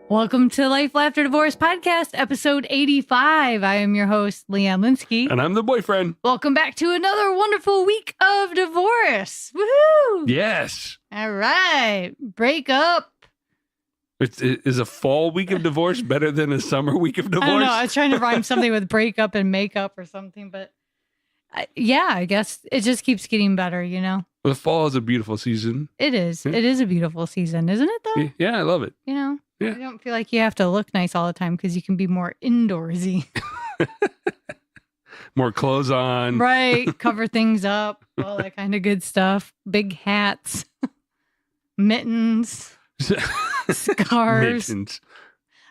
Welcome to Life, Laughter, Divorce Podcast, episode 85. I am your host, Leanne Linsky. And I'm the boyfriend. Welcome back to another wonderful week of divorce. Woohoo! Yes. All right. Break up. Is a fall week of divorce better than a summer week of divorce? I don't know. I was trying to rhyme something with break up and make up or something, but I guess it just keeps getting better, you know? The fall is a beautiful season. It is. Yeah. It is a beautiful season, isn't it, though? Yeah, I love it. You know? Yeah. I don't feel like you have to look nice all the time because you can be more indoorsy. More clothes on. Right. Cover things up. All that kind of good stuff. Big hats. Mittens. Scarves. Mittens.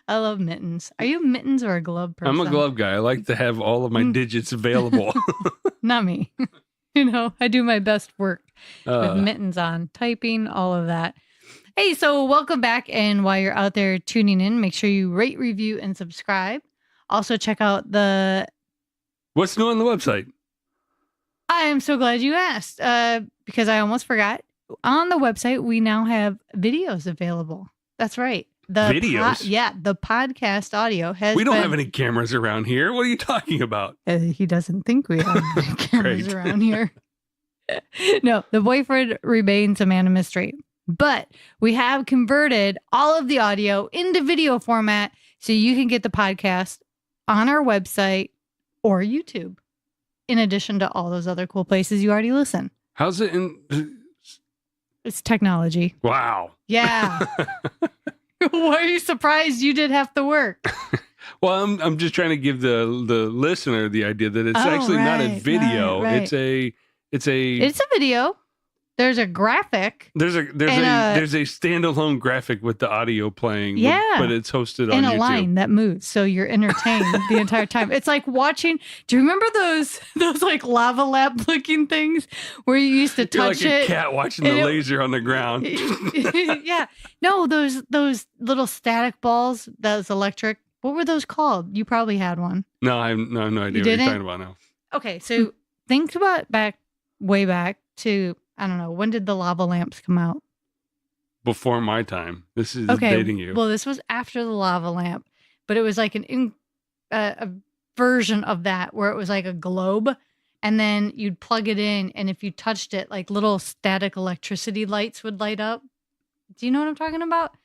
I love mittens. Are you a mittens or a glove person? I'm a glove guy. I like to have all of my digits available. Not me. You know, I do my best work with mittens on. Typing, all of that. Hey, so welcome back. And while you're out there tuning in, make sure you rate, review, and subscribe. Also, check out What's new on the website? I am so glad you asked because I almost forgot. On the website, we now have videos available. That's right. Videos? The podcast audio has We don't have any cameras around here. What are you talking about? He doesn't think we have any cameras around here. No, the boyfriend remains a man of mystery. But we have converted all of the audio into video format so you can get the podcast on our website or YouTube, in addition to all those other cool places you already listen. How's it in? It's technology. Wow. Yeah. Why are you surprised you did half the work? Well, I'm just trying to give the listener the idea that it's actually not a video. Right. It's a video. There's a graphic. There's a standalone graphic with the audio playing. Yeah. But it's hosted on and a YouTube. line that moves, so you're entertained the entire time. It's like watching. Do you remember those like lava lamp looking things where you used to touch like it? a cat watching the laser on the ground. Yeah. No, those little static balls. That was electric. What were those called? You probably had one. No, I have no idea what you're talking about now. Okay, so think about way back to. I don't know. When did the lava lamps come out? Before my time. This is dating you. Well, this was after the lava lamp, but it was like a version of that where it was like a globe, and then you'd plug it in, and if you touched it, like little static electricity lights would light up. Do you know what I'm talking about?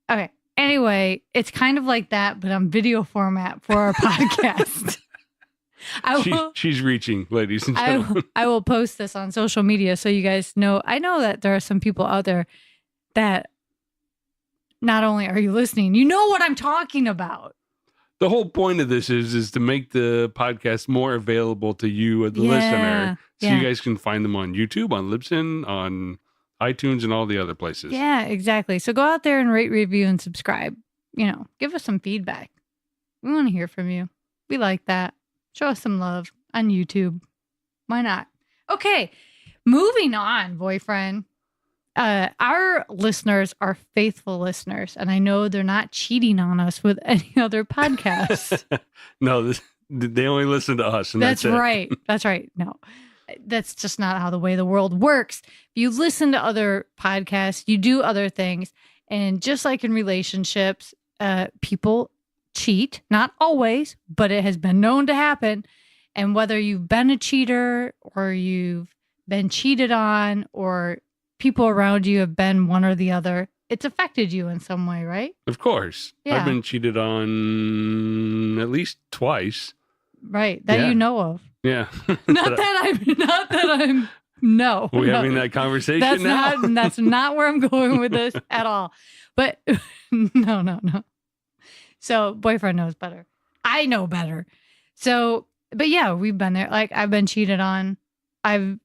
Okay. Anyway, it's kind of like that, but on video format for our podcast. She's reaching, ladies and gentlemen. I will post this on social media so you guys know. I know that there are some people out there that not only are you listening, you know what I'm talking about. The whole point of this is to make the podcast more available to you, the listener, so you guys can find them on YouTube, on Libsyn, on iTunes, and all the other places. Yeah, exactly. So go out there and rate, review, and subscribe. You know, give us some feedback. We want to hear from you. We like that. Show us some love on YouTube. Why not? Okay, moving on, boyfriend. Our listeners are faithful listeners, and I know they're not cheating on us with any other podcasts. No, they only listen to us, and that's it. Right. That's right. No, that's just not how the way the world works. If you listen to other podcasts, you do other things, and just like in relationships, people cheat, not always, but it has been known to happen. And whether you've been a cheater or you've been cheated on or people around you have been one or the other, it's affected you in some way, right? Of course. Yeah. I've been cheated on at least twice. Right. That you know of. Yeah. Not that I'm no. We're having that conversation now? That's not where I'm going with this at all. But no. So boyfriend knows better. I know better. So, but yeah, we've been there. Like I've been cheated on. I've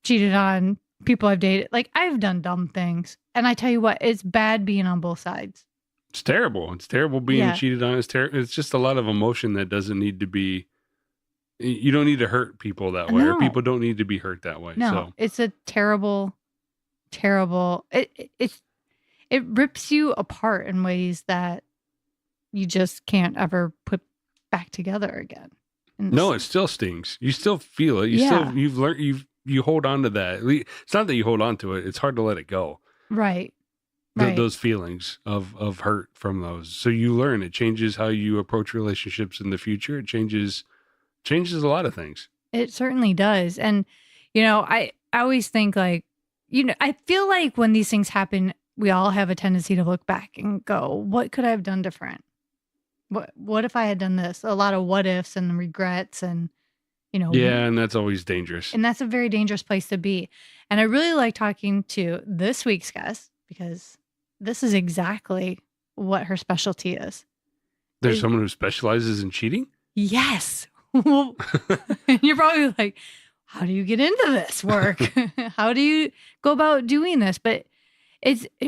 cheated on people I've dated. Like I've done dumb things. And I tell you what, it's bad being on both sides. It's terrible. It's terrible being cheated on. It's just a lot of emotion that doesn't need to be. You don't need to hurt people that way. Or people don't need to be hurt that way. No, it's a terrible. It rips you apart in ways that you just can't ever put back together again. No, it still stings. You still feel it. You've learned, you hold on to that. It's not that you hold on to it. It's hard to let it go. Right. Right. those feelings of hurt from those. So you learn. It changes how you approach relationships in the future. It changes a lot of things. It certainly does. And, I always think like, I feel like when these things happen, we all have a tendency to look back and go, what could I have done different? What if I had done this? A lot of what ifs and regrets and, Yeah, and that's always dangerous. And that's a very dangerous place to be. And I really like talking to this week's guest because this is exactly what her specialty is. There's someone who specializes in cheating? Yes. Well, you're probably like, how do you get into this work? How do you go about doing this? But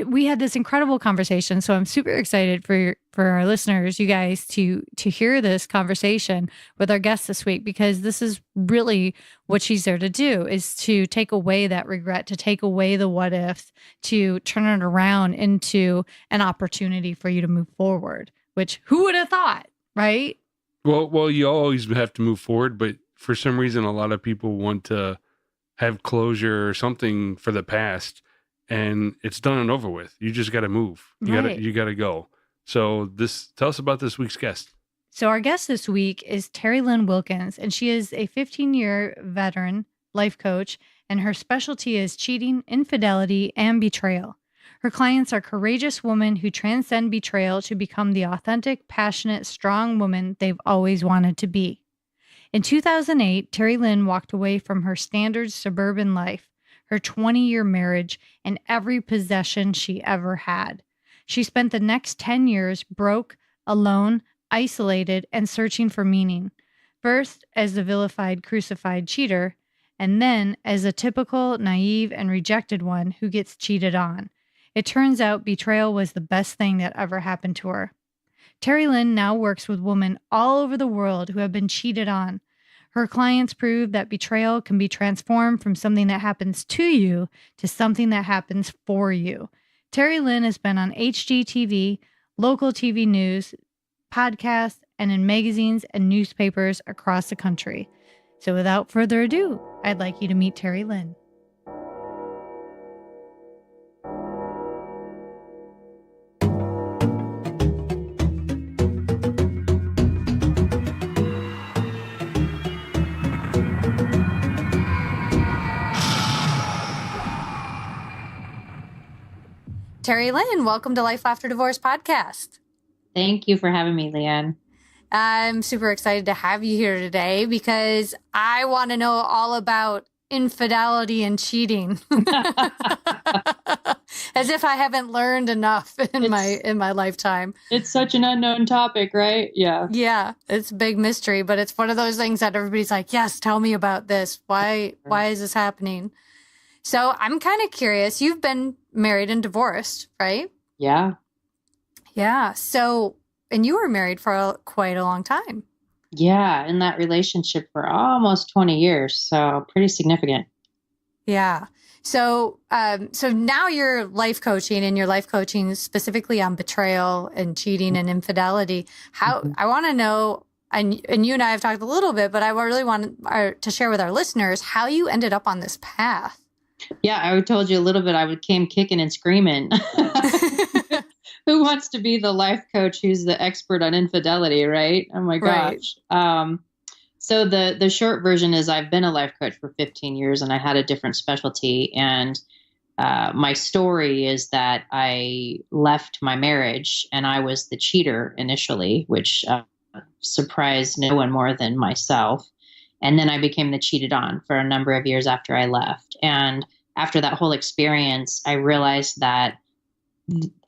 we had this incredible conversation. So I'm super excited for our listeners, you guys, to hear this conversation with our guest this week, because this is really what she's there to do, is to take away that regret, to take away the what ifs, to turn it around into an opportunity for you to move forward, which who would have thought, right? Well, you always have to move forward, but for some reason, a lot of people want to have closure or something for the past. And it's done and over with. You just got to move. You got to go. So tell us about this week's guest. So our guest this week is Teri Lynn Wilkins, and she is a 15-year veteran life coach, and her specialty is cheating, infidelity, and betrayal. Her clients are courageous women who transcend betrayal to become the authentic, passionate, strong woman they've always wanted to be. In 2008, Teri Lynn walked away from her standard suburban life, her 20-year marriage, and every possession she ever had. She spent the next 10 years broke, alone, isolated, and searching for meaning. First as the vilified, crucified cheater, and then as a typical, naive, and rejected one who gets cheated on. It turns out betrayal was the best thing that ever happened to her. Teri Lynn now works with women all over the world who have been cheated on. Her clients prove that betrayal can be transformed from something that happens to you to something that happens for you. Teri Lynn has been on HGTV, local TV news, podcasts, and in magazines and newspapers across the country. So without further ado, I'd like you to meet Teri Lynn. Teri Lynn, welcome to Life After Divorce podcast. Thank you for having me, Leanne. I'm super excited to have you here today because I want to know all about infidelity and cheating. As if I haven't learned enough in my lifetime. It's such an unknown topic, right? Yeah. Yeah, it's a big mystery, but it's one of those things that everybody's like, yes, tell me about this. Why is this happening? So I'm kind of curious. You've been married and divorced, right? Yeah. Yeah. So, and you were married for quite a long time. Yeah. In that relationship for almost 20 years. So pretty significant. Yeah. So, so now you're life coaching, and you're life coaching specifically on betrayal and cheating and infidelity. How, I want to know, and you and I have talked a little bit, but I really want to share with our listeners how you ended up on this path. Yeah, I told you a little bit. I came kicking and screaming. Who wants to be the life coach who's the expert on infidelity, right? Oh my gosh. Right. So the short version is I've been a life coach for 15 years, and I had a different specialty. And my story is that I left my marriage, and I was the cheater initially, which surprised no one more than myself. And then I became the cheated on for a number of years after I left. And after that whole experience, I realized that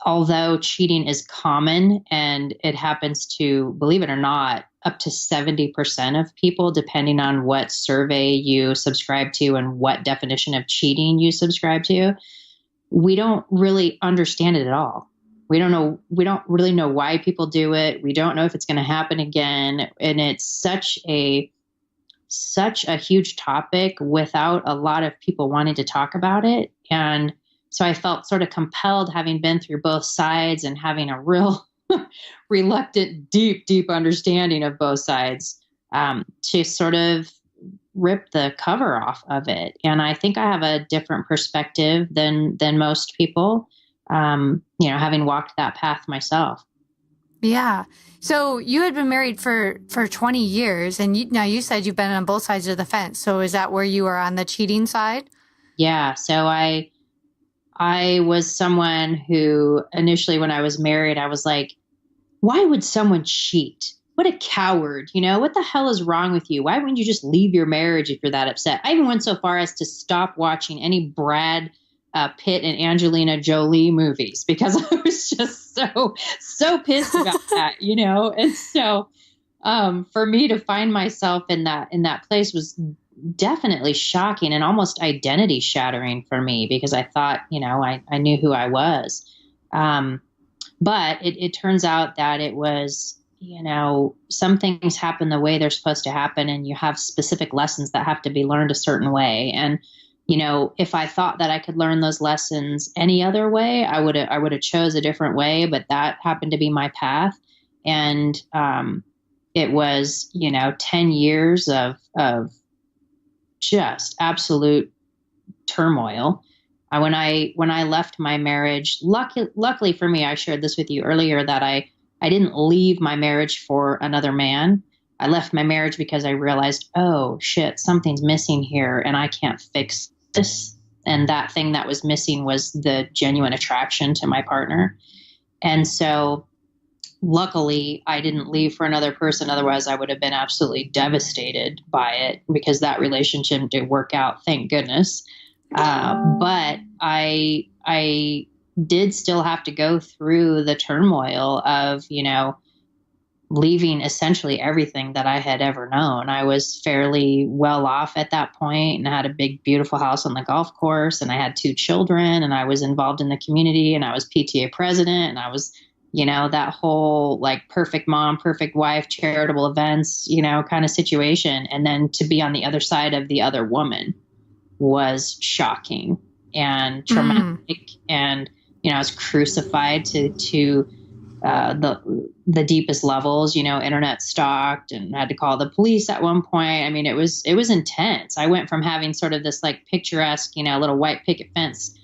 although cheating is common, and it happens to, believe it or not, up to 70% of people, depending on what survey you subscribe to and what definition of cheating you subscribe to, we don't really understand it at all. We don't really know why people do it. We don't know if it's going to happen again. And it's such a huge topic without a lot of people wanting to talk about it. And so I felt sort of compelled, having been through both sides and having a real reluctant, deep understanding of both sides, to sort of rip the cover off of it. And I think I have a different perspective than most people. having walked that path myself. Yeah. So you had been married for 20 years, and now you said you've been on both sides of the fence. So is that where you are on the cheating side? Yeah. So I was someone who initially, when I was married, I was like, why would someone cheat? What a coward. What the hell is wrong with you? Why wouldn't you just leave your marriage if you're that upset? I even went so far as to stop watching any Brad Pitt and Angelina Jolie movies because I was just so pissed about that, And so for me to find myself in that place was definitely shocking and almost identity shattering for me because I thought, I knew who I was. But it turns out that it was, some things happen the way they're supposed to happen, and you have specific lessons that have to be learned a certain way. And, if I thought that I could learn those lessons any other way, I would have chose a different way, but that happened to be my path. And it was, 10 years of just absolute turmoil. When I left my marriage, luckily for me, I shared this with you earlier that I didn't leave my marriage for another man. I left my marriage because I realized, oh shit, something's missing here and I can't fix this. And that thing that was missing was the genuine attraction to my partner. And so luckily I didn't leave for another person. Otherwise I would have been absolutely devastated by it because that relationship did work out. Thank goodness. But I did still have to go through the turmoil of, leaving essentially everything that I had ever known. I was fairly well off at that point and I had a big, beautiful house on the golf course and I had 2 children and I was involved in the community and I was PTA president and I was, that whole like perfect mom, perfect wife, charitable events, kind of situation. And then to be on the other side of the other woman was shocking and traumatic. And, I was crucified to the deepest levels, internet stalked and had to call the police at one point. I mean, it was intense. I went from having sort of this like picturesque, little white picket fence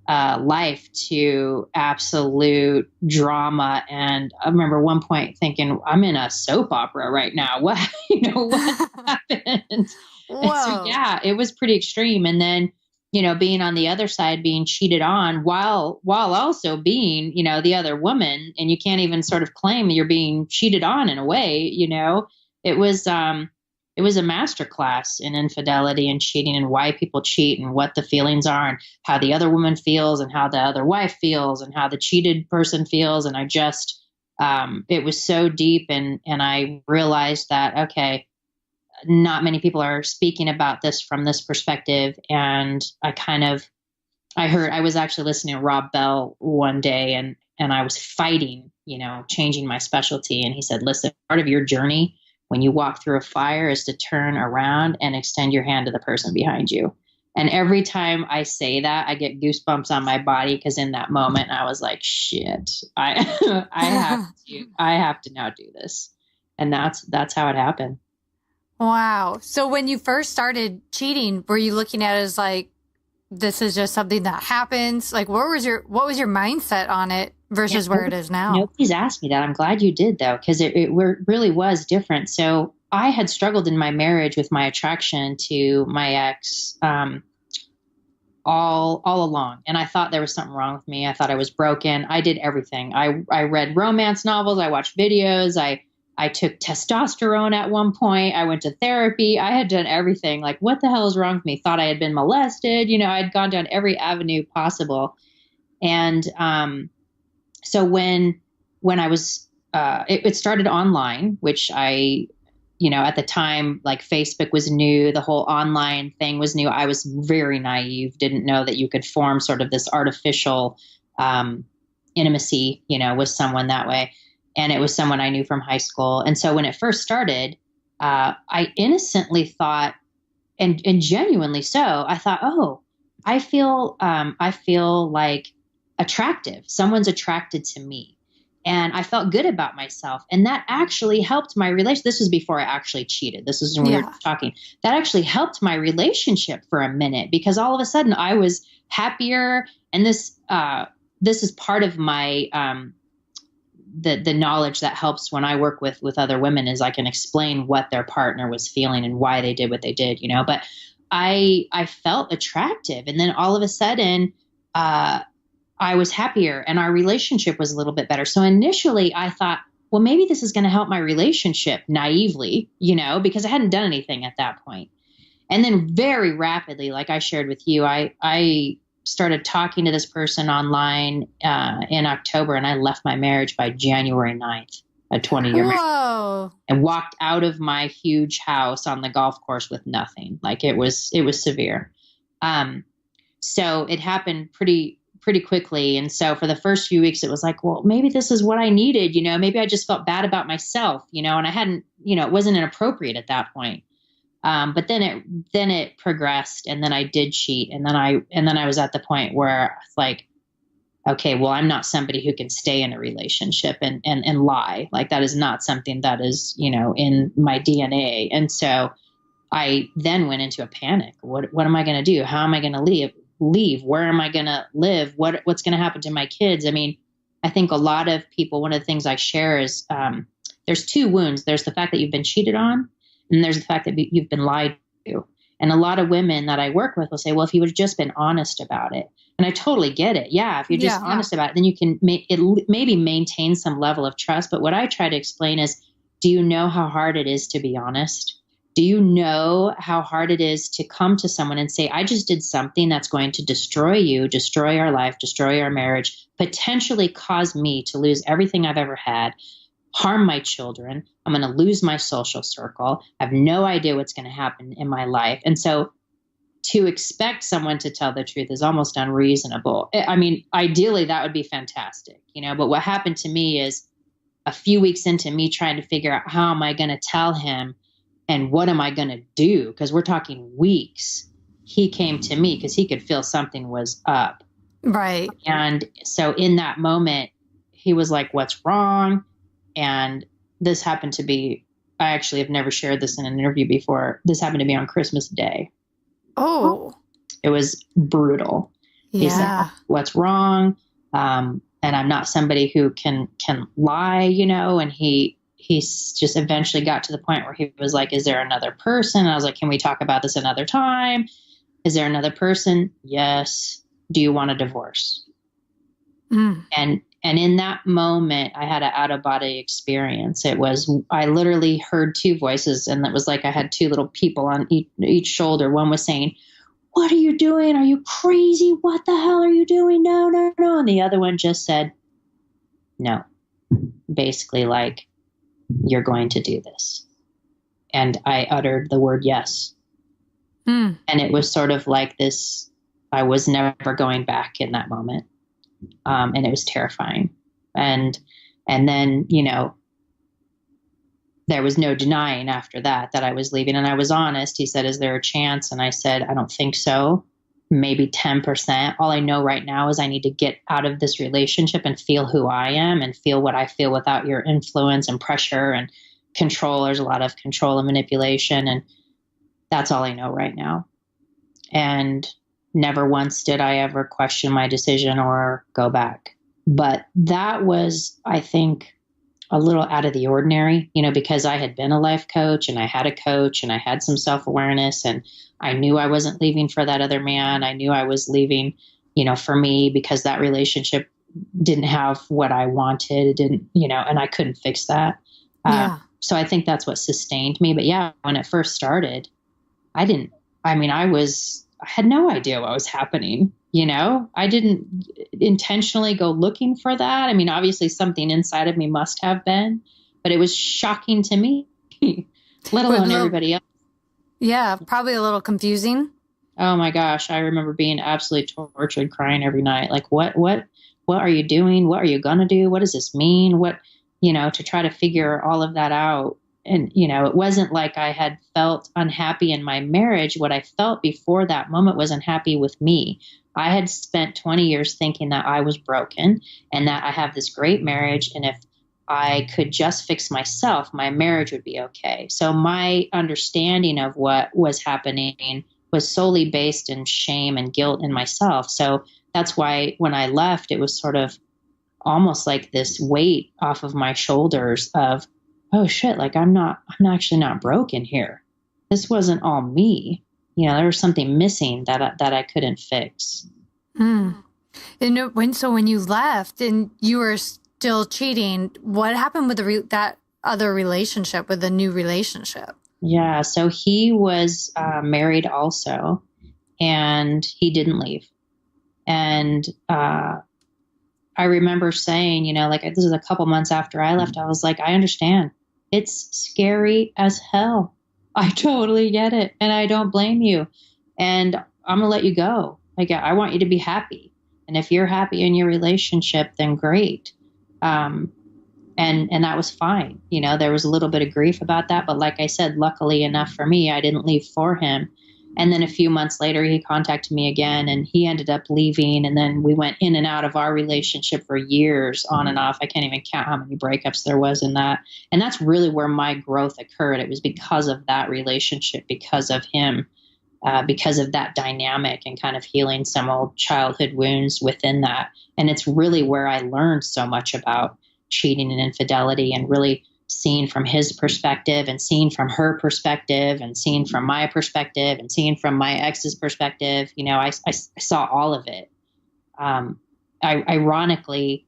life to absolute drama. And I remember one point thinking, I'm in a soap opera right now. What, what happened? So, yeah, it was pretty extreme. And then, being on the other side, being cheated on while also being, the other woman, and you can't even sort of claim you're being cheated on in a way, it was a masterclass in infidelity and cheating and why people cheat and what the feelings are and how the other woman feels and how the other wife feels and how the cheated person feels. And I just, it was so deep. And I realized that, okay, not many people are speaking about this from this perspective. And I was actually listening to Rob Bell one day and I was fighting, changing my specialty. And he said, listen, part of your journey when you walk through a fire is to turn around and extend your hand to the person behind you. And every time I say that, I get goosebumps on my body because in that moment I was like, shit, I have to now do this. And that's how it happened. Wow. So when you first started cheating, were you looking at it as like, this is just something that happens? Like, what was your mindset on it versus where it is now? Nobody's asked me that. I'm glad you did though, because it really was different. So I had struggled in my marriage with my attraction to my ex all along. And I thought there was something wrong with me. I thought I was broken. I did everything. I read romance novels. I watched videos. I took testosterone at one point. I went to therapy. I had done everything. Like, what the hell is wrong with me? Thought I had been molested. I'd gone down every avenue possible. And so when I was, it started online, which I, at the time, like Facebook was new. The whole online thing was new. I was very naive, didn't know that you could form sort of this artificial intimacy, with someone that way. And it was someone I knew from high school. And so when it first started, I innocently thought, and genuinely so, I thought, oh, I feel like attractive. Someone's attracted to me. And I felt good about myself. And that actually helped my relationship. This was before I actually cheated. This was when we were talking. That actually helped my relationship for a minute because all of a sudden I was happier. And this this is part of my, the knowledge that helps when I work with other women is I can explain what their partner was feeling and why they did what they did, but I felt attractive. And then all of a sudden, I was happier and our relationship was a little bit better. So initially I thought, well, maybe this is going to help my relationship naively, because I hadn't done anything at that point. And then very rapidly, like I shared with you, I started talking to this person online in October, and I left my marriage by January 9th, a 20-year marriage, and walked out of my huge house on the golf course with nothing. Like it was severe. So it happened pretty quickly. And so for the first few weeks, it was like, well, maybe this is what I needed, maybe I just felt bad about myself, and I hadn't, it wasn't inappropriate at that point. But then it progressed, and then I did cheat. And then I was at the point where it's like, okay, well, I'm not somebody who can stay in a relationship and lie. Like that is not something that is, in my DNA. And so I then went into a panic. What am I going to do? How am I going to leave? Where am I going to live? What's going to happen to my kids? I mean, I think a lot of people, one of the things I share is, there's two wounds. There's the fact that you've been cheated on, and there's the fact that you've been lied to. And a lot of women that I work with will say, well, if you would have just been honest about it. And I totally get it. Yeah. If you're just honest about it, then you can maybe maintain some level of trust. But what I try to explain is, do you know how hard it is to be honest? Do you know how hard it is to come to someone and say, I just did something that's going to destroy you, destroy our life, destroy our marriage, potentially cause me to lose everything I've ever had, harm my children. I'm going to lose my social circle. I have no idea what's going to happen in my life. And so to expect someone to tell the truth is almost unreasonable. I mean, ideally that would be fantastic, but what happened to me is a few weeks into me trying to figure out how am I going to tell him and what am I going to do? Because we're talking weeks. He came to me because he could feel something was up. Right. And so in that moment, he was like, what's wrong? And this happened to be, I actually have never shared this in an interview before. This happened to be on Christmas Day. Oh. It was brutal. Yeah. He said, what's wrong? And I'm not somebody who can lie, and he just eventually got to the point where he was like, is there another person? And I was like, can we talk about this another time? Is there another person? Yes. Do you want a divorce? And in that moment, I had an out-of-body experience. I literally heard two voices, and it was like I had two little people on each shoulder. One was saying, what are you doing? Are you crazy? What the hell are you doing? No, no, no. And the other one just said, no. Basically like, you're going to do this. And I uttered the word yes. And it was sort of like this, I was never going back in that moment. And it was terrifying. And then, there was no denying after that I was leaving. And I was honest. He said, is there a chance? And I said, I don't think so. Maybe 10%. All I know right now is I need to get out of this relationship and feel who I am and feel what I feel without your influence and pressure and control. There's a lot of control and manipulation. And that's all I know right now. And never once did I ever question my decision or go back. But that was, I think, a little out of the ordinary, because I had been a life coach and I had a coach and I had some self-awareness, and I knew I wasn't leaving for that other man. I knew I was leaving, for me, because that relationship didn't have what I wanted. It didn't, and I couldn't fix that. So I think that's what sustained me. But yeah, when it first started, I had no idea what was happening. I didn't intentionally go looking for that. I mean, obviously something inside of me must have been, but it was shocking to me, let alone everybody else. Yeah, probably a little confusing. Oh my gosh. I remember being absolutely tortured, crying every night. Like, what are you doing? What are you going to do? What does this mean? To try to figure all of that out. And, it wasn't like I had felt unhappy in my marriage. What I felt before that moment was unhappy with me. I had spent 20 years thinking that I was broken and that I have this great marriage. And if I could just fix myself, my marriage would be okay. So my understanding of what was happening was solely based in shame and guilt in myself. So that's why when I left, it was sort of almost like this weight off of my shoulders of, oh shit, like I'm actually not broken here. This wasn't all me. There was something missing that I couldn't fix. And when you left and you were still cheating, what happened with that other relationship, with the new relationship? Yeah. So he was married also, and he didn't leave. And I remember saying, like, this is a couple months after I left, I was like, I understand. It's scary as hell. I totally get it. And I don't blame you. And I'm going to let you go. Like, I want you to be happy. And if you're happy in your relationship, then great. And that was fine. There was a little bit of grief about that. But like I said, luckily enough for me, I didn't leave for him. And then a few months later, he contacted me again, and he ended up leaving. And then we went in and out of our relationship for years, on and off. I can't even count how many breakups there was in that. And that's really where my growth occurred. It was because of that relationship, because of him, because of that dynamic, and kind of healing some old childhood wounds within that. And it's really where I learned so much about cheating and infidelity, and really seeing from his perspective, and seeing from her perspective, and seeing from my perspective, and seeing from my ex's perspective. I saw all of it. Ironically,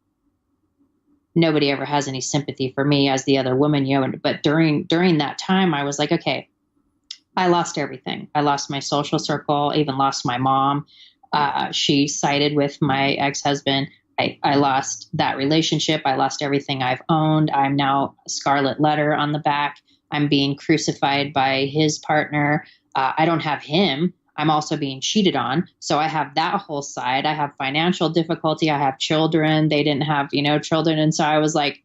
nobody ever has any sympathy for me as the other woman, but during that time, I was like, okay, I lost everything. I lost my social circle, even lost my mom. She sided with my ex-husband. I lost that relationship. I lost everything I've owned. I'm now a scarlet letter on the back. I'm being crucified by his partner. I don't have him. I'm also being cheated on. So I have that whole side. I have financial difficulty. I have children. They didn't have, children. And so I was like,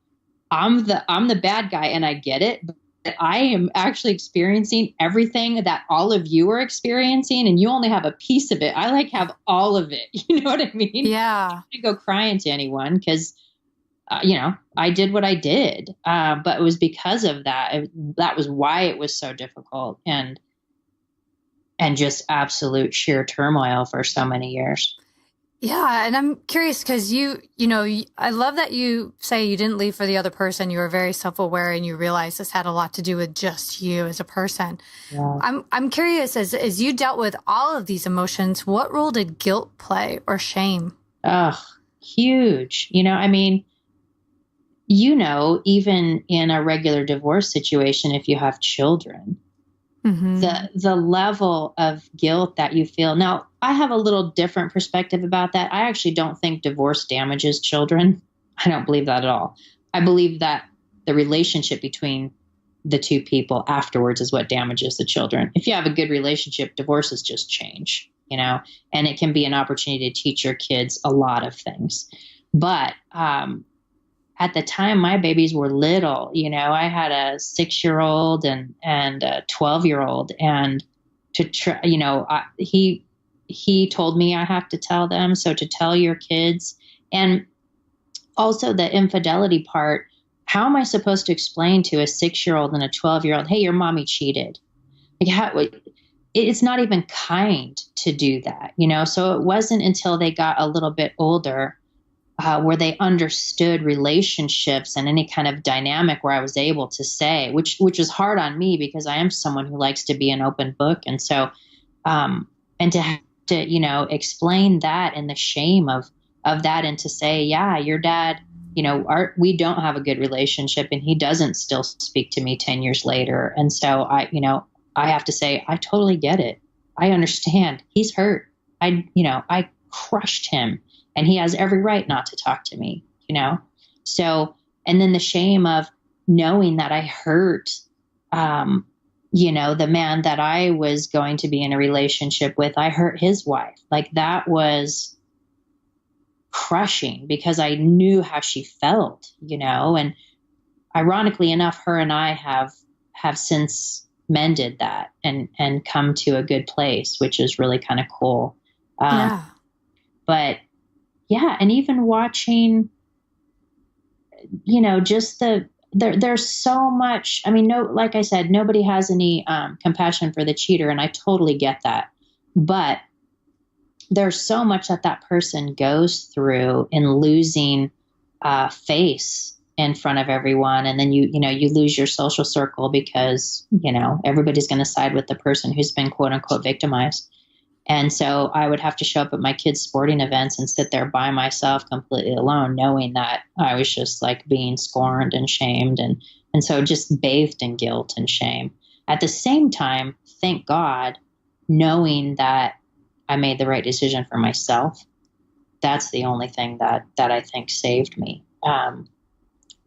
I'm the bad guy, and I get it. But I am actually experiencing everything that all of you are experiencing, and you only have a piece of it. I have all of it. You know what I mean? Yeah. I didn't go crying to anyone because, I did what I did. But it was because of that. That was why it was so difficult, and just absolute sheer turmoil for so many years. Yeah. And I'm curious because I love that you say you didn't leave for the other person. You were very self-aware, and you realized this had a lot to do with just you as a person. Yeah. I'm curious, as you dealt with all of these emotions, what role did guilt play, or shame? Oh, huge. Even in a regular divorce situation, if you have children, mm-hmm. the level of guilt that you feel. Now, I have a little different perspective about that. I actually don't think divorce damages children. I don't believe that at all. I believe that the relationship between the two people afterwards is what damages the children. If you have a good relationship, divorces just change, and it can be an opportunity to teach your kids a lot of things. But at the time, my babies were little. I had a 6-year-old and a 12-year-old, and to try, he told me I have to tell them. So to tell your kids, and also the infidelity part, how am I supposed to explain to a 6-year-old and a 12-year-old, hey, your mommy cheated? It's not even kind to do that, So it wasn't until they got a little bit older where they understood relationships and any kind of dynamic, where I was able to say, which is hard on me because I am someone who likes to be an open book. And so, and to have to, explain that, and the shame of that, and to say, yeah, your dad, we don't have a good relationship, and he doesn't still speak to me 10 years later. And so I have to say, I totally get it. I understand. He's hurt. I crushed him, and he has every right not to talk to me, So, and then the shame of knowing that I hurt, the man that I was going to be in a relationship with. I hurt his wife. Like, that was crushing because I knew how she felt, and ironically enough, her and I have since mended that and come to a good place, which is really kind of cool. Yeah. But yeah, and even watching, just there's so much. I mean, like I said, nobody has any compassion for the cheater, and I totally get that. But there's so much that person goes through in losing face in front of everyone. And then you lose your social circle because, everybody's going to side with the person who's been quote unquote victimized. And so I would have to show up at my kids' sporting events and sit there by myself completely alone, knowing that I was just like being scorned and shamed. And so just bathed in guilt and shame. At the same time, thank God, knowing that I made the right decision for myself. That's the only thing that I think saved me.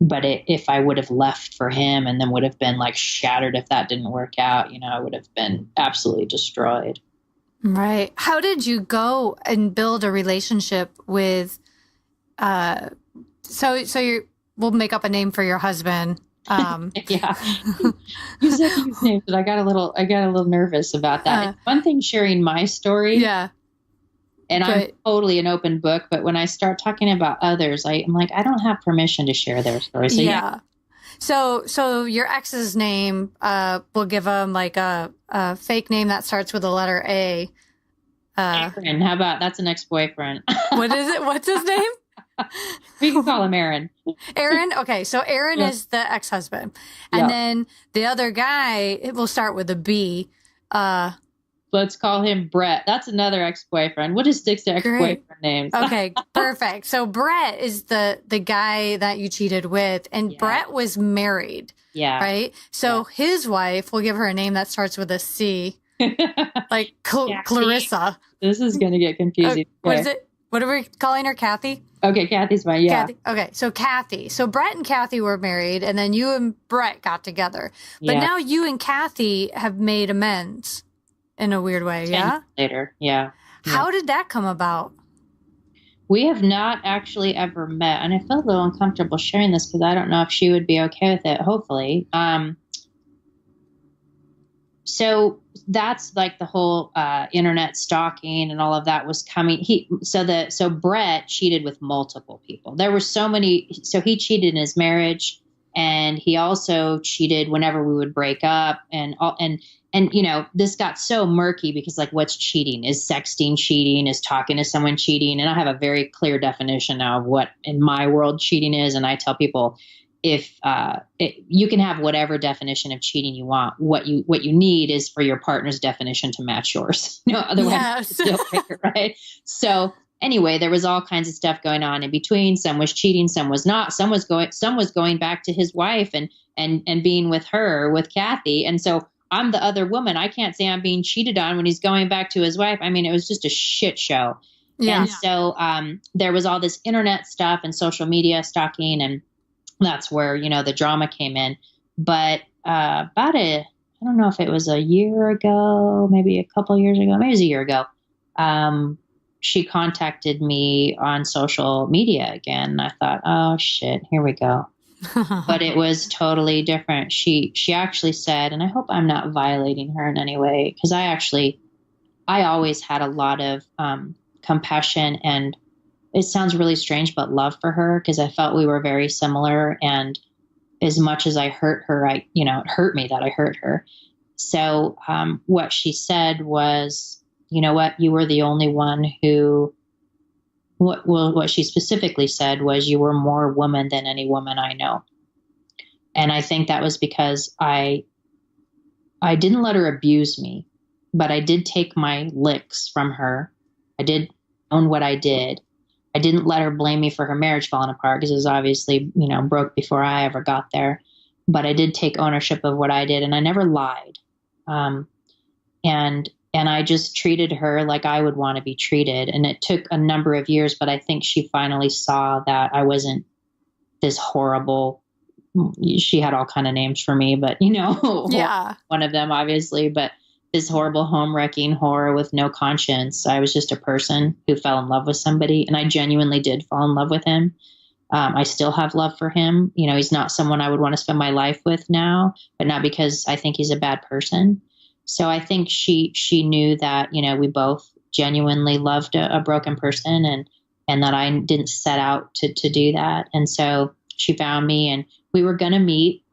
But if I would have left for him and then would have been like shattered if that didn't work out, I would have been absolutely destroyed. Right. How did you go and build a relationship with, we'll make up a name for your husband. Yeah. You said his name, but I got a little nervous about that. It's one thing sharing my story. Yeah. And I'm totally an open book, but when I start talking about others, I'm like, I don't have permission to share their story. So yeah. So your ex's name, we'll give him like a fake name that starts with the letter A. Aaron, how about that's an ex-boyfriend? What is it? What's his name? We can call him Aaron. Aaron? Okay, so Aaron is the ex-husband. And then the other guy, it will start with a B. Let's call him Brett. That's another ex-boyfriend. We'll just stick to ex-boyfriend names. Okay, perfect. So Brett is the guy that you cheated with, and Brett was married. Yeah. Right? So his wife, we'll give her a name that starts with a C. Like Clarissa. This is going to get confusing. What is it? What are we calling her? Kathy? Okay, Kathy's fine. Yeah. Kathy. Okay, so Kathy. So Brett and Kathy were married, and then you and Brett got together. But now you and Kathy have made amends in a weird way, 10 yeah? years later, yeah. How did that come about? We have not actually ever met, and I feel a little uncomfortable sharing this because I don't know if she would be okay with it, hopefully. So that's like the whole internet stalking and all of that was coming. So Brett cheated with multiple people. There were so many. So he cheated in his marriage, and he also cheated whenever we would break up, and this got so murky because like, what's cheating? Is sexting cheating? Is talking to someone cheating? And I have a very clear definition now of what in my world cheating is, and I tell people, if you can have whatever definition of cheating you want, what you need is for your partner's definition to match yours. Otherwise, it's a deal breaker, right? So anyway, there was all kinds of stuff going on in between. Some was cheating, some was not. Some was going back to his wife and being with her, with Kathy. And so I'm the other woman. I can't say I'm being cheated on when he's going back to his wife. I mean, it was just a shit show. Yeah. And so there was all this internet stuff and social media stalking, and that's where, the drama came in. But I don't know if it was a year ago, maybe a couple of years ago, maybe it was a year ago. She contacted me on social media again. And I thought, oh shit, here we go. But it was totally different. She actually said, and I hope I'm not violating her in any way, because I always had a lot of compassion, and it sounds really strange, but love for her, because I felt we were very similar. And as much as I hurt her, it hurt me that I hurt her. So what she said was, you know what, you were the only one who, what she specifically said was, you were more woman than any woman I know. And I think that was because I didn't let her abuse me, but I did take my licks from her. I did own what I did. I didn't let her blame me for her marriage falling apart, because it was obviously, broke before I ever got there. But I did take ownership of what I did, and I never lied. And I just treated her like I would want to be treated. And it took a number of years, but I think she finally saw that I wasn't this horrible. She had all kind of names for me, but one of them obviously, but this horrible home wrecking horror with no conscience. I was just a person who fell in love with somebody, and I genuinely did fall in love with him. I still have love for him. He's not someone I would want to spend my life with now, but not because I think he's a bad person. So I think she knew that, we both genuinely loved a broken person, and that I didn't set out to do that. And so she found me, and we were going to meet.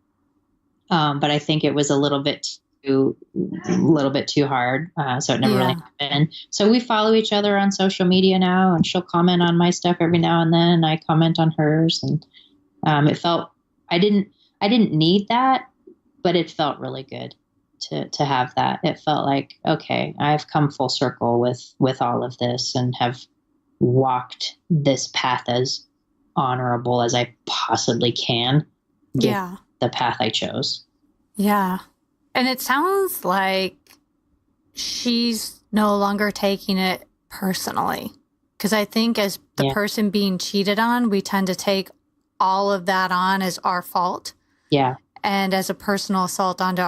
But I think it was a little bit a little bit too hard. So it never really happened. So we follow each other on social media now, and she'll comment on my stuff every now and then, and I comment on hers. And it felt, I didn't need that, but it felt really good to have that. It felt like, okay, I've come full circle with all of this and have walked this path as honorable as I possibly can. Yeah. The path I chose. Yeah. And it sounds like she's no longer taking it personally. Because I think as the person being cheated on, we tend to take all of that on as our fault. Yeah. And as a personal assault onto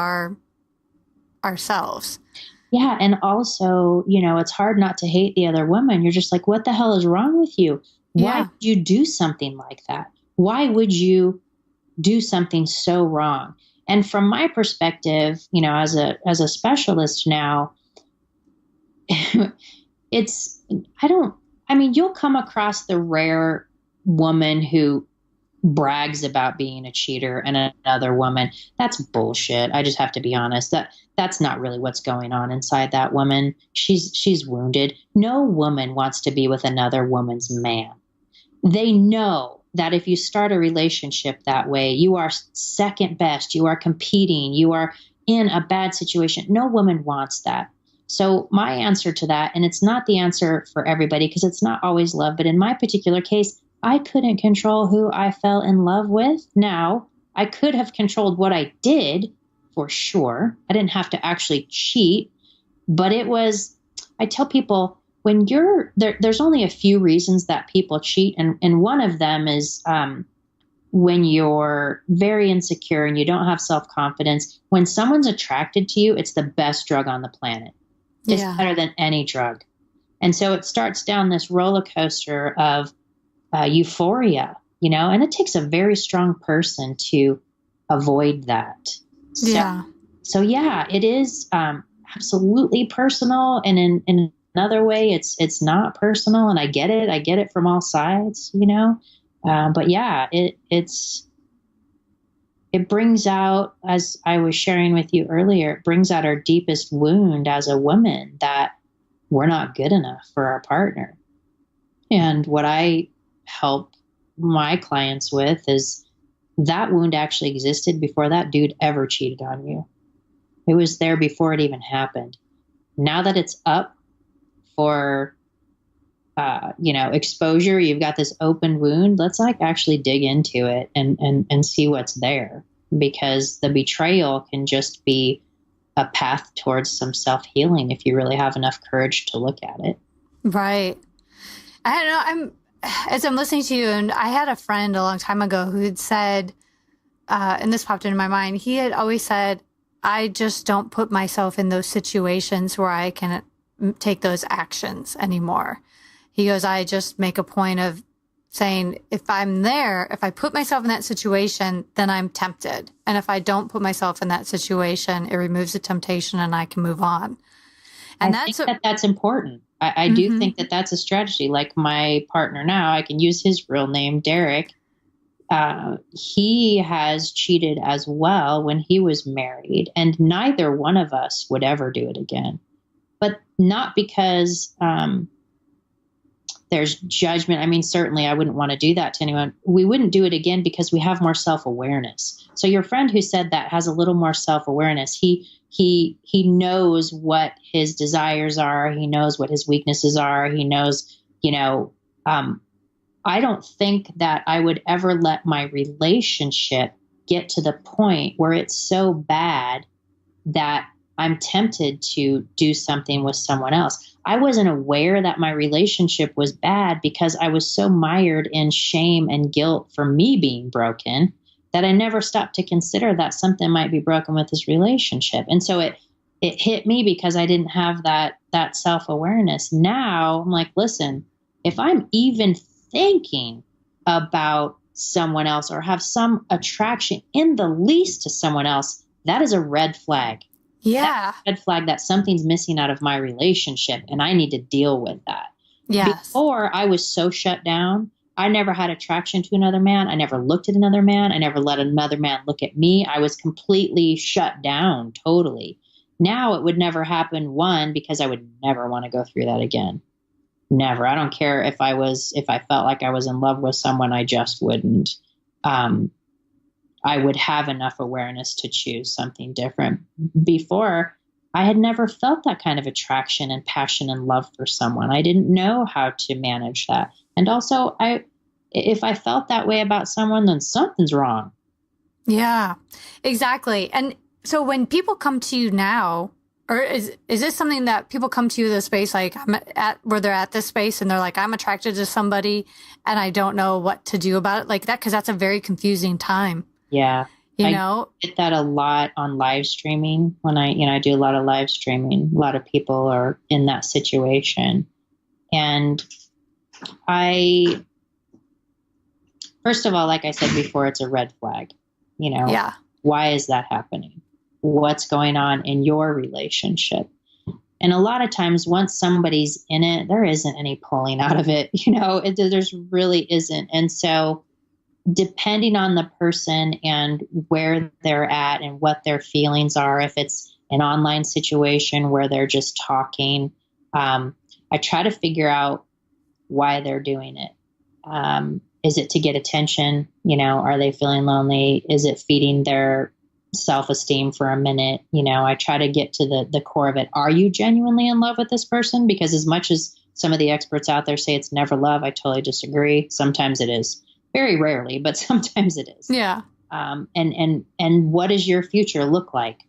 ourselves. Yeah. And also, it's hard not to hate the other woman. You're just like, what the hell is wrong with you? Why would you do something like that? Why would you do something so wrong? And from my perspective, as a specialist now, you'll come across the rare woman who brags about being a cheater and another woman. That's bullshit. I just have to be honest. That's not really what's going on inside that woman. She's wounded. No woman wants to be with another woman's man. They know that if you start a relationship that way, you are second best, you are competing, you are in a bad situation. No woman wants that. So my answer to that, and it's not the answer for everybody because it's not always love, but in my particular case, I couldn't control who I fell in love with. Now, I could have controlled what I did for sure. I didn't have to actually cheat, but I tell people, when you're there's only a few reasons that people cheat. And one of them is when you're very insecure and you don't have self-confidence. When someone's attracted to you, it's the best drug on the planet. It's better than any drug. And so it starts down this roller coaster of euphoria, and it takes a very strong person to avoid that. So it is absolutely personal. And in another way, it's not personal, and I get it from all sides, but it brings out, as I was sharing with you earlier, it brings out our deepest wound as a woman, that we're not good enough for our partner. And what I help my clients with is that wound actually existed before that dude ever cheated on you. It was there before it even happened. Now that it's up for, exposure, you've got this open wound. Let's actually dig into it and see what's there, because the betrayal can just be a path towards some self-healing if you really have enough courage to look at it. Right. I don't know. As I'm listening to you, and I had a friend a long time ago who had said, and this popped into my mind, he had always said, I just don't put myself in those situations where I can take those actions anymore. He goes, I just make a point of saying, if I'm there, if I put myself in that situation, then I'm tempted. And if I don't put myself in that situation, it removes the temptation and I can move on. And that's important. I do think that that's a strategy. Like my partner now, I can use his real name, Derek. He has cheated as well when he was married, and neither one of us would ever do it again. But not because there's judgment. I mean, certainly I wouldn't want to do that to anyone. We wouldn't do it again because we have more self-awareness. So your friend who said that has a little more self-awareness. He knows what his desires are. He knows what his weaknesses are. He knows, I don't think that I would ever let my relationship get to the point where it's so bad that I'm tempted to do something with someone else. I wasn't aware that my relationship was bad because I was so mired in shame and guilt for me being broken that I never stopped to consider that something might be broken with this relationship. And so it hit me because I didn't have that self-awareness. Now I'm like, listen, if I'm even thinking about someone else or have some attraction in the least to someone else, that is a red flag. Yeah. That's a red flag that something's missing out of my relationship and I need to deal with that. Yes. Before, I was so shut down. I never had attraction to another man. I never looked at another man. I never let another man look at me. I was completely shut down, totally. Now it would never happen, one, because I would never want to go through that again. Never. I don't care if I felt like I was in love with someone, I just wouldn't. I would have enough awareness to choose something different. Before, I had never felt that kind of attraction and passion and love for someone. I didn't know how to manage that. And also, if I felt that way about someone, then something's wrong. Yeah, exactly. And so when people come to you now, or is this something that people come to you the space, like where they're at this space and they're like, I'm attracted to somebody and I don't know what to do about it, like that, because that's a very confusing time. Yeah. I get that a lot on live streaming. When I do a lot of live streaming, a lot of people are in that situation. And first of all, like I said before, it's a red flag. Yeah. Why is that happening? What's going on in your relationship? And a lot of times once somebody's in it, there isn't any pulling out of it. There's really isn't. And so depending on the person and where they're at and what their feelings are, if it's an online situation where they're just talking, I try to figure out why they're doing it. Is it to get attention? Are they feeling lonely? Is it feeding their self-esteem for a minute? I try to get to the core of it. Are you genuinely in love with this person? Because as much as some of the experts out there say it's never love, I totally disagree. Sometimes it is. Very rarely, but sometimes it is. Yeah. And what does your future look like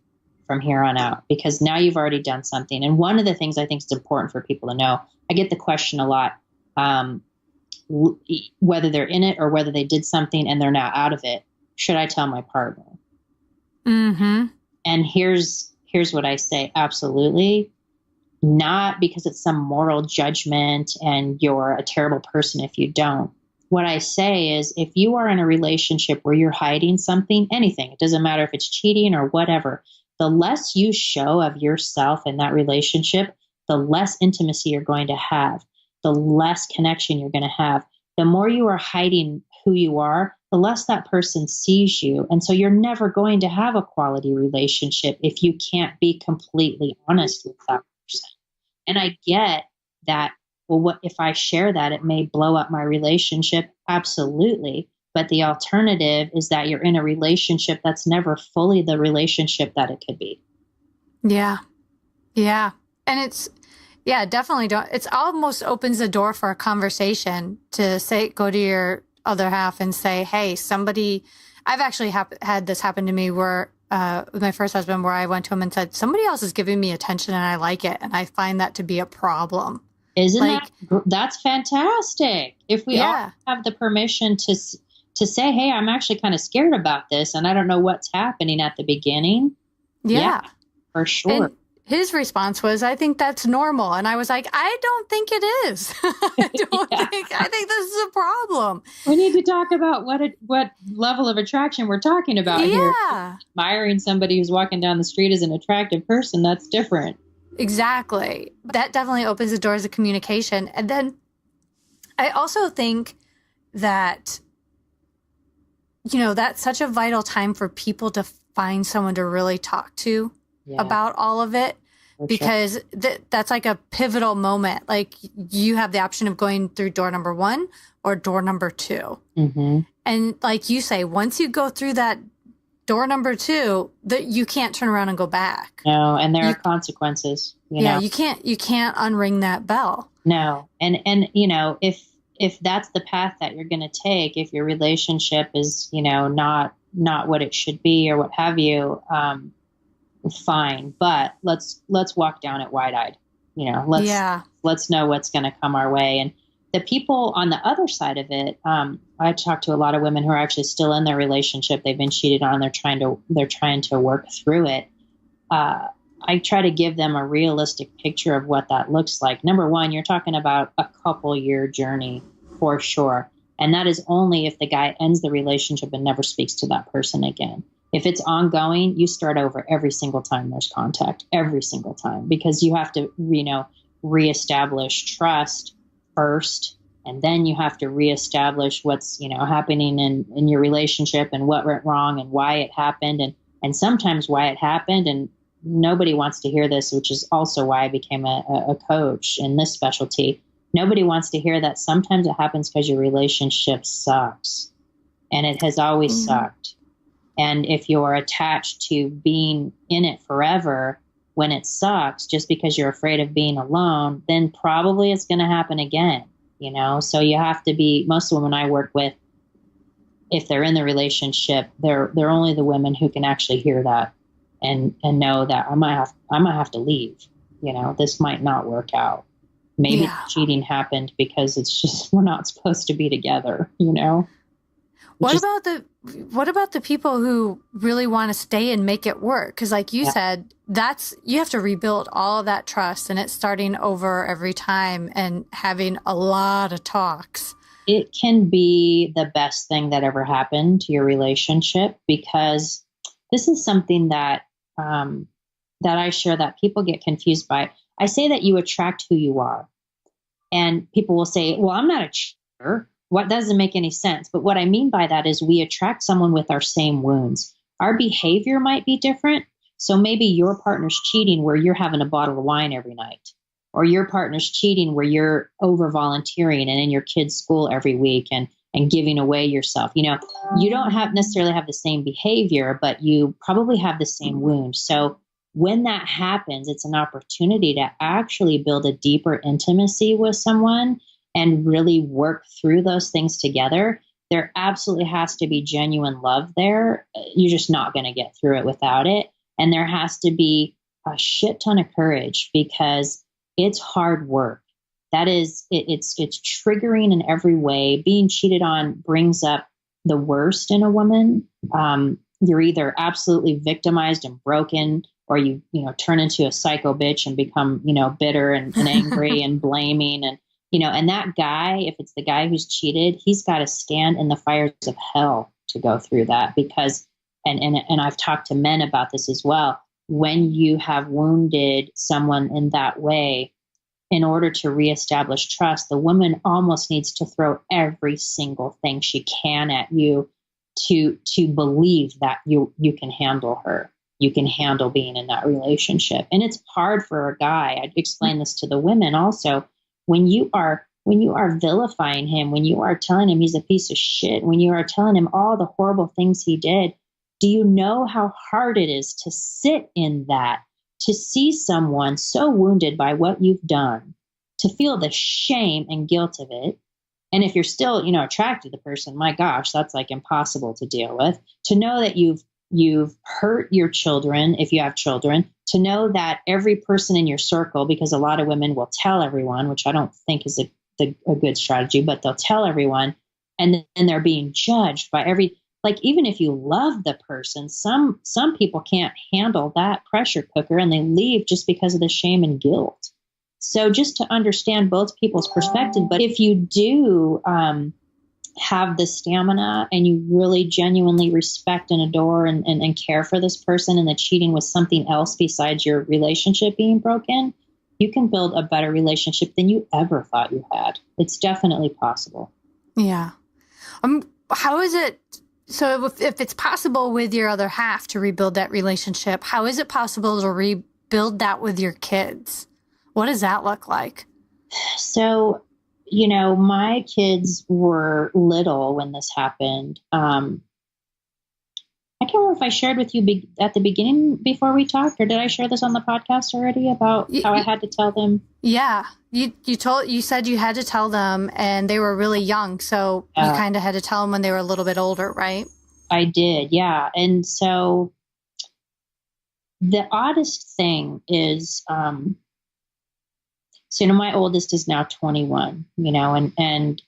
from here on out? Because now you've already done something. And one of the things I think is important for people to know, I get the question a lot, whether they're in it or whether they did something and they're now out of it. Should I tell my partner? Mm-hmm. And here's what I say. Absolutely not, because it's some moral judgment and you're a terrible person if you don't. What I say is, if you are in a relationship where you're hiding something, anything, it doesn't matter if it's cheating or whatever, the less you show of yourself in that relationship, the less intimacy you're going to have, the less connection you're going to have. The more you are hiding who you are, the less that person sees you. And so you're never going to have a quality relationship if you can't be completely honest with that person. And I get that. Well, what if I share that? It may blow up my relationship. Absolutely. But the alternative is that you're in a relationship that's never fully the relationship that it could be. Yeah. Yeah. And definitely it almost opens the door for a conversation to go to your other half and say, hey, I've actually had this happen to me where, with my first husband, where I went to him and said, somebody else is giving me attention and I like it. And I find that to be a problem. Isn't that's fantastic? If we all have the permission to say, hey, I'm actually kind of scared about this and I don't know what's happening at the beginning. Yeah, for sure. And his response was, I think that's normal. And I was like, I don't think it is. I think this is a problem. We need to talk about what level of attraction we're talking about here. Admiring somebody who's walking down the street as an attractive person, that's different. Exactly. That definitely opens the doors of communication. And then I also think that, that's such a vital time for people to find someone to really talk to about all of it, because that's like a pivotal moment. Like you have the option of going through door number 1 or door number 2. Mm-hmm. And like you say, once you go through that door number 2, that you can't turn around and go back. No, and there are consequences. You know? You can't unring that bell. No, and if that's the path that you're going to take, if your relationship is not what it should be or what have you, fine. But let's walk down it wide-eyed. Let's know what's going to come our way. And the people on the other side of it, I talk to a lot of women who are actually still in their relationship. They've been cheated on. They're trying to work through it. I try to give them a realistic picture of what that looks like. Number one, you're talking about a couple-year journey for sure. And that is only if the guy ends the relationship and never speaks to that person again. If it's ongoing, you start over every single time there's contact, every single time, because you have to, reestablish trust first. And then you have to reestablish what's, happening in your relationship and what went wrong and why it happened and sometimes why it happened and nobody wants to hear this, which is also why I became a coach in this specialty. Nobody wants to hear that sometimes it happens because your relationship sucks, and it has always sucked. And if you're attached to being in it forever when it sucks, just because you're afraid of being alone, then probably it's going to happen again, you know? So you have to be, most of the women I work with, if they're in the relationship, they're only the women who can actually hear that and know that I might have to leave, you know, this might not work out. Maybe cheating happened because it's just, we're not supposed to be together, you know? What about the people who really want to stay and make it work? Because like you said, you have to rebuild all of that trust, and it's starting over every time and having a lot of talks. It can be the best thing that ever happened to your relationship, because this is something that I share that people get confused by. I say that you attract who you are, and people will say, well, I'm not a cheater. What doesn't make any sense. But what I mean by that is we attract someone with our same wounds. Our behavior might be different. So maybe your partner's cheating where you're having a bottle of wine every night, or your partner's cheating where you're over volunteering and in your kid's school every week and giving away yourself. You know, you don't necessarily have the same behavior, but you probably have the same wound. So when that happens, it's an opportunity to actually build a deeper intimacy with someone and really work through those things together. There absolutely has to be genuine love there. You're just not going to get through it without it. And there has to be a shit ton of courage, because it's hard work. That is, it's triggering in every way. Being cheated on brings up the worst in a woman. You're either absolutely victimized and broken, or you turn into a psycho bitch and become, bitter and angry and blaming. And that guy, if it's the guy who's cheated, he's got to stand in the fires of hell to go through that, because, and I've talked to men about this as well. When you have wounded someone in that way, in order to reestablish trust, the woman almost needs to throw every single thing she can at you to believe that you can handle her. You can handle being in that relationship. And it's hard for a guy. I explain this to the women also. When you are vilifying him, when you are telling him he's a piece of shit, when you are telling him all the horrible things he did, do you know how hard it is to sit in that, to see someone so wounded by what you've done, to feel the shame and guilt of it? And if you're still, attracted to the person, my gosh, that's like impossible to deal with. To know that you've hurt your children, if you have children, to know that every person in your circle, because a lot of women will tell everyone, which I don't think is a good strategy, but they'll tell everyone, and then they're being judged by even if you love the person, some people can't handle that pressure cooker and they leave just because of the shame and guilt. So just to understand both people's perspective, but if you do have the stamina and you really genuinely respect and adore and care for this person, and the cheating was something else besides your relationship being broken, you can build a better relationship than you ever thought you had. It's definitely possible. Yeah. How is it? So if it's possible with your other half to rebuild that relationship, how is it possible to rebuild that with your kids? What does that look like? So, my kids were little when this happened. I can't remember if I shared with you at the beginning before we talked, or did I share this on the podcast already about how I had to tell them? Yeah. You said you had to tell them, and they were really young. So you kind of had to tell them when they were a little bit older, right? I did. Yeah. And so the oddest thing is, my oldest is now 21, and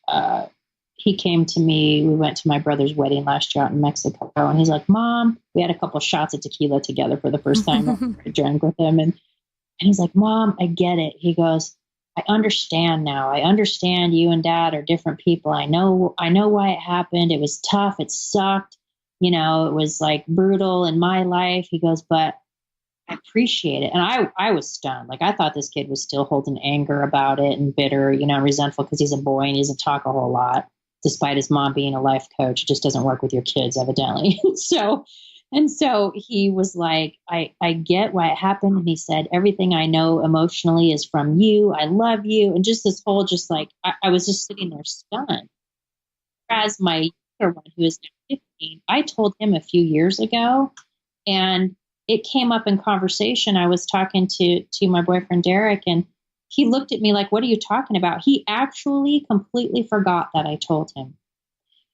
he came to me. We went to my brother's wedding last year out in Mexico, and he's like, Mom, we had a couple shots of tequila together for the first time. I drank with him. And he's like, Mom, I get it. He goes, I understand now. I understand you and Dad are different people. I know why it happened. It was tough. It sucked. It was like brutal in my life. He goes, but I appreciate it. And I was stunned. Like, I thought this kid was still holding anger about it and bitter, resentful because he's a boy and he doesn't talk a whole lot, despite his mom being a life coach. It just doesn't work with your kids, evidently. So And so he was like, I get why it happened. And he said, everything I know emotionally is from you. I love you. And just this whole, just like, I was just sitting there stunned. Whereas my younger one, who is now 15, I told him a few years ago, and it came up in conversation. I was talking to my boyfriend, Derek, and he looked at me like, what are you talking about? He actually completely forgot that I told him.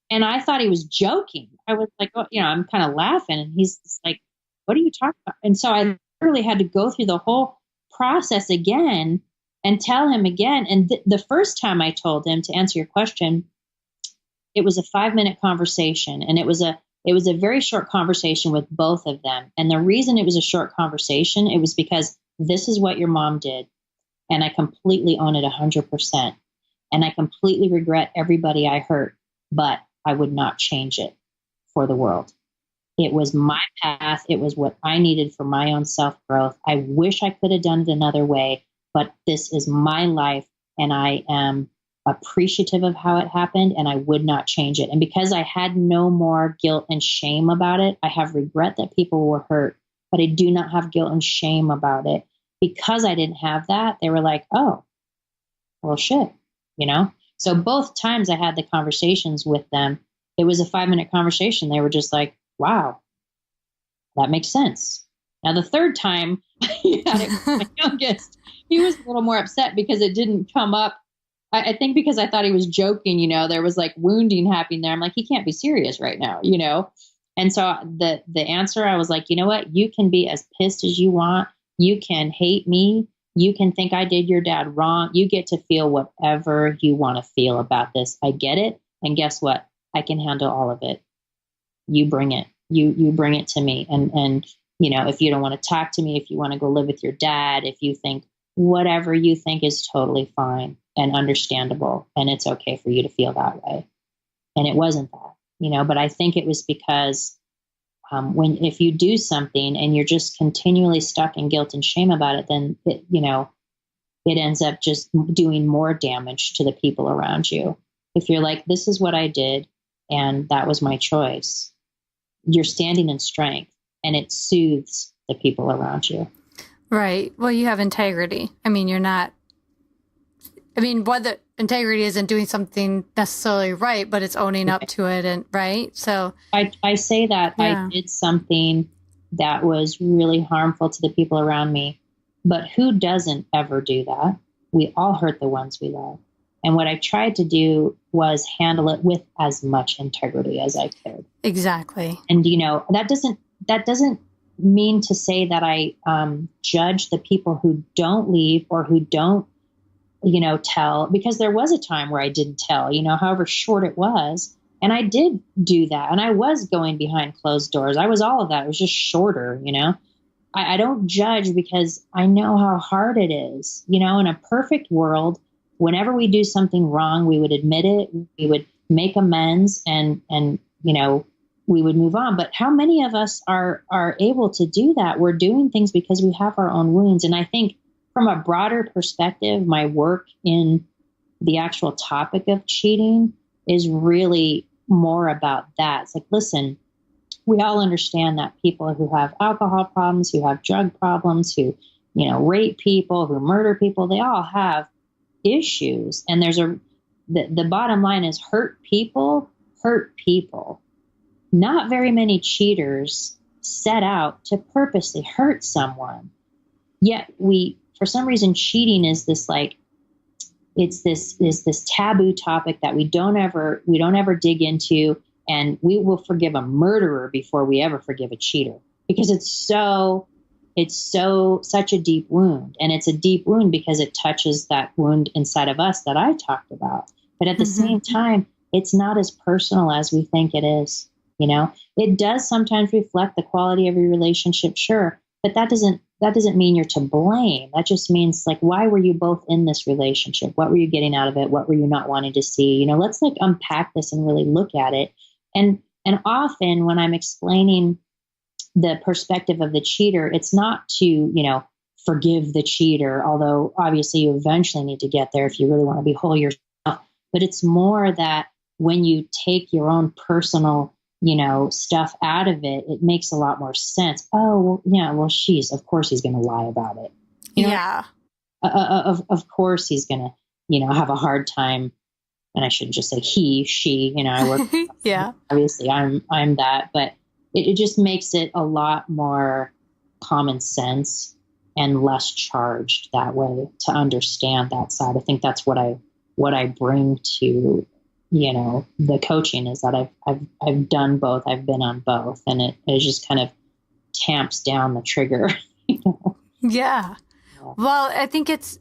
And I thought he was joking. I was like, oh, I'm kind of laughing. And he's just like, what are you talking about? And so I literally had to go through the whole process again and tell him again. And the first time I told him, to answer your question, it was a 5-minute conversation. And it was a very short conversation with both of them. And the reason it was a short conversation, it was because this is what your mom did. And I completely own it 100%. And I completely regret everybody I hurt, but I would not change it for the world. It was my path. It was what I needed for my own self-growth. I wish I could have done it another way, but this is my life, and I am appreciative of how it happened, and I would not change it. And because I had no more guilt and shame about it, I have regret that people were hurt, but I do not have guilt and shame about it. Because I didn't have that, they were like, oh, well, shit, So both times I had the conversations with them, it was a 5-minute conversation. They were just like, wow, that makes sense. Now, the third time I had it with my youngest, he was a little more upset because it didn't come up. I think because I thought he was joking, there was like wounding happening there. I'm like, he can't be serious right now, And so the answer, I was like, you know what? You can be as pissed as you want. You can hate me. You can think I did your dad wrong. You get to feel whatever you want to feel about this. I get it. And guess what? I can handle all of it. You bring it. You bring it to me. And if you don't want to talk to me, if you want to go live with your dad, if you think whatever you think is totally fine and understandable, and it's okay for you to feel that way. And it wasn't that, but I think it was because if you do something and you're just continually stuck in guilt and shame about it, then it ends up just doing more damage to the people around you. If you're like, this is what I did and that was my choice, you're standing in strength, and it soothes the people around you. Right. Well, you have integrity. Whether integrity isn't doing something necessarily right, but it's owning up to it, and right. So I say that I did something that was really harmful to the people around me, but who doesn't ever do that? We all hurt the ones we love. And what I tried to do was handle it with as much integrity as I could. Exactly. And, that doesn't mean to say that I judge the people who don't leave or who don't, tell, because there was a time where I didn't tell, however short it was. And I did do that. And I was going behind closed doors. I was all of that. It was just shorter, I don't judge because I know how hard it is. In a perfect world, whenever we do something wrong, we would admit it, we would make amends, and we would move on. But how many of us are able to do that? We're doing things because we have our own wounds. And I think from a broader perspective, my work in the actual topic of cheating is really more about that. It's like, listen, we all understand that people who have alcohol problems, who have drug problems, who, rape people, who murder people, they all have issues. And the bottom line is hurt people. Not very many cheaters set out to purposely hurt someone. Yet for some reason, cheating is this this taboo topic that we don't ever dig into, and we will forgive a murderer before we ever forgive a cheater, because it's such a deep wound. And it's a deep wound because it touches that wound inside of us that I talked about. But at the same time, it's not as personal as we think it is. It does sometimes reflect the quality of your relationship, sure, but that doesn't mean you're to blame. That just means, like, why were you both in this relationship? What were you getting out of it? What were you not wanting to see? Let's unpack this and really look at it. And often when I'm explaining the perspective of the cheater, it's not to, forgive the cheater, although obviously you eventually need to get there if you really want to be whole yourself. But it's more that when you take your own personal stuff out of it, it makes a lot more sense. Oh, well, yeah, well, of course he's going to lie about it. Yeah. Of course he's going to, have a hard time. And I shouldn't just say he, she, I work. Yeah. Obviously I'm that, but it just makes it a lot more common sense and less charged that way to understand that side. I think that's what I bring to, the coaching, is that I've done both. I've been on both, and it just kind of tamps down the trigger. Yeah. Well, I think it's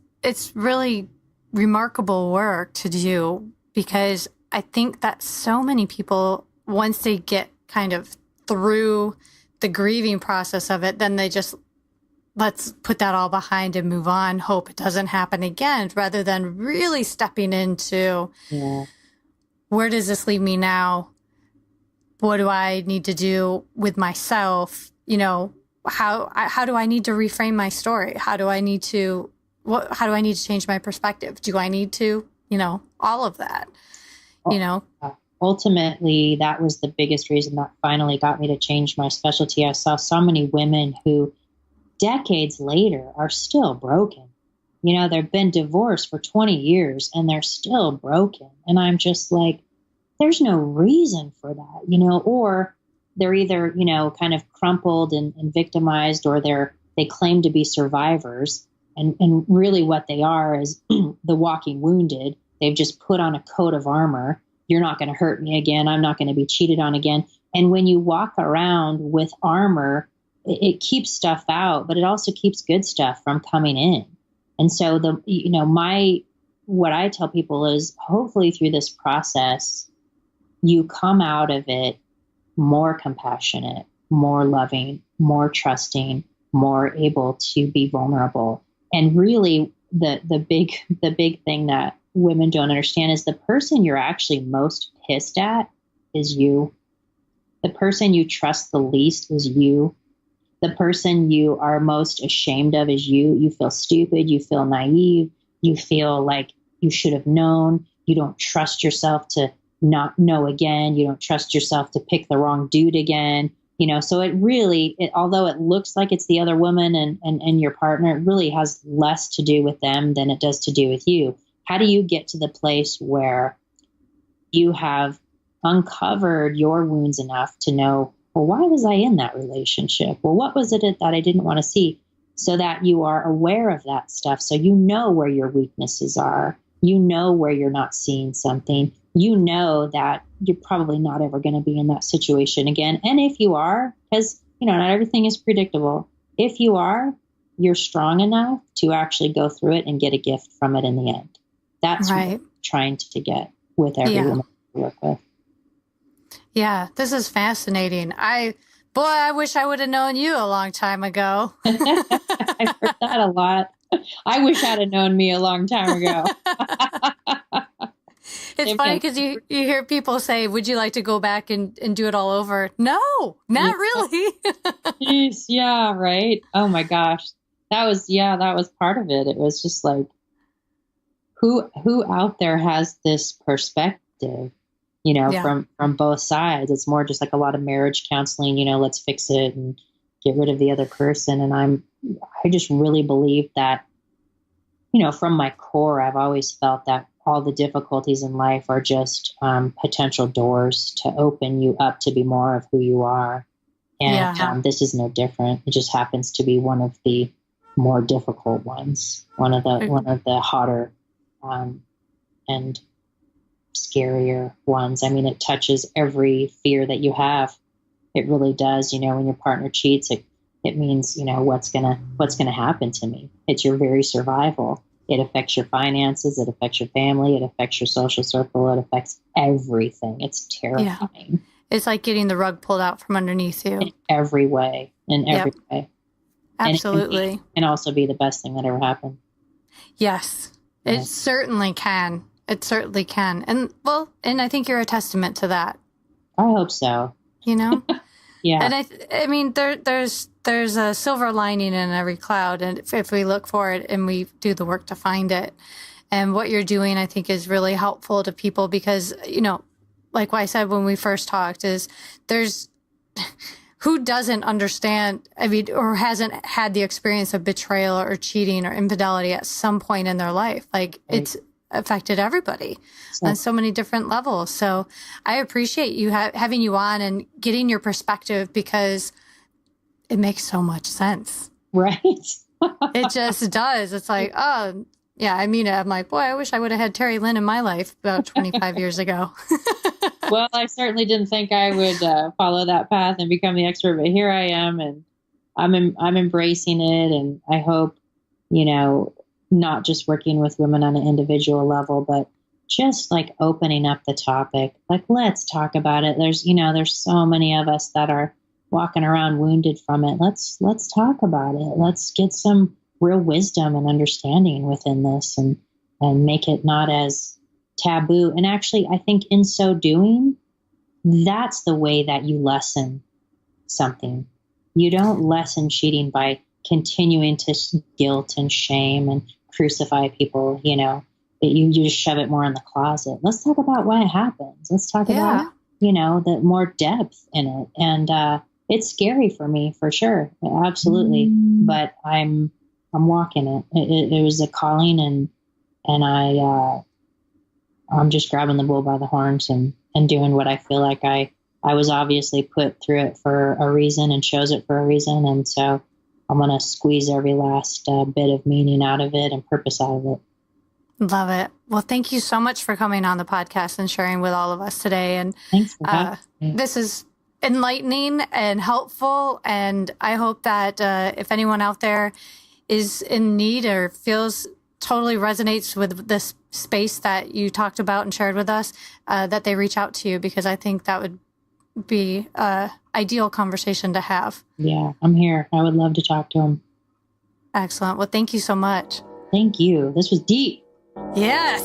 really remarkable work to do, because I think that so many people, once they get kind of through the grieving process of it, then they just, let's put that all behind and move on, hope it doesn't happen again, rather than really stepping into, where does this leave me now? What do I need to do with myself? How do I need to reframe my story? How do I need to change my perspective? Do I need to, all of that, Ultimately, that was the biggest reason that finally got me to change my specialty. I saw so many women who decades later are still broken. They've been divorced for 20 years and they're still broken. And I'm just like, there's no reason for that, or they're either, kind of crumpled and victimized, or they claim to be survivors. And really what they are is the walking wounded. They've just put on a coat of armor. You're not going to hurt me again. I'm not going to be cheated on again. And when you walk around with armor, it keeps stuff out, but it also keeps good stuff from coming in. And so what I tell people is, hopefully through this process, you come out of it more compassionate, more loving, more trusting, more able to be vulnerable. And really the big thing that women don't understand is the person you're actually most pissed at is you. The person you trust the least is you. The person you are most ashamed of is you. You feel stupid. You feel naive. You feel like you should have known. You don't trust yourself to not know again. You don't trust yourself to pick the wrong dude again. So although it looks like it's the other woman and your partner, it really has less to do with them than it does to do with you. How do you get to the place where you have uncovered your wounds enough to know, well, why was I in that relationship? Well, what was it that I didn't want to see? So that you are aware of that stuff. So you know where your weaknesses are. You know where you're not seeing something. You know that you're probably not ever going to be in that situation again. And if you are, because, not everything is predictable. If you are, you're strong enough to actually go through it and get a gift from it in the end. That's right. What I'm trying to get with everyone I work with. Yeah, this is fascinating. I wish I would have known you a long time ago. I've heard that a lot. I wish I'd have known me a long time ago. It's funny because you hear people say, would you like to go back and do it all over? No, not really. Jeez, yeah, right. Oh my gosh. That was part of it. It was just like, who out there has this perspective, from both sides? It's more just like a lot of marriage counseling, let's fix it and get rid of the other person. And I just really believe that, from my core, I've always felt that all the difficulties in life are just potential doors to open you up to be more of who you are. And this is no different. It just happens to be one of the more difficult ones, one of the hotter and scarier ones. I mean, it touches every fear that you have. It really does. When your partner cheats, it means, what's gonna happen to me. It's your very survival. It affects your finances. It affects your family. It affects your social circle. It affects everything. It's terrifying. Yeah. It's like getting the rug pulled out from underneath you. In every way. Absolutely. And also be the best thing that ever happened. Yes, it certainly can. It certainly can. And I think you're a testament to that. I hope so. Yeah. Yeah. And I mean, there's a silver lining in every cloud. And if we look for it and we do the work to find it, and what you're doing, I think, is really helpful to people because, like what I said when we first talked, is there's who doesn't understand, I mean, or hasn't had the experience of betrayal or cheating or infidelity at some point in their life. Like it's affected everybody on so many different levels. So I appreciate you having you on and getting your perspective, because it makes so much sense. Right. It just does. It's like, oh, yeah, I mean, I'm like, boy, I wish I would have had Teri Lynn in my life about 25 years ago. Well, I certainly didn't think I would follow that path and become the expert, but here I am, and I'm embracing it. And I hope, not just working with women on an individual level, but just like opening up the topic. Like, let's talk about it. There's so many of us that are walking around wounded from it. Let's talk about it. Let's get some real wisdom and understanding within this, and make it not as taboo. And actually, I think in so doing, that's the way that you lessen something. You don't lessen cheating by continuing to guilt and shame and crucify people, that you just shove it more in the closet. Let's talk about why it happens. Let's talk about, the more depth in it. And it's scary for me, for sure. Absolutely. But I'm walking it. It was a calling, and I'm just grabbing the bull by the horns and doing what I feel like I was obviously put through it for a reason and chose it for a reason. And so I'm going to squeeze every last bit of meaning out of it and purpose out of it. Love it. Well, thank you so much for coming on the podcast and sharing with all of us today. And thanks for having me. This is enlightening and helpful. And I hope that if anyone out there is in need or feels totally resonates with this space that you talked about and shared with us, that they reach out to you, because I think that would be an ideal conversation to have. Yeah, I'm here. I would love to talk to them. Excellent. Well, thank you so much. Thank you. This was deep. Yes.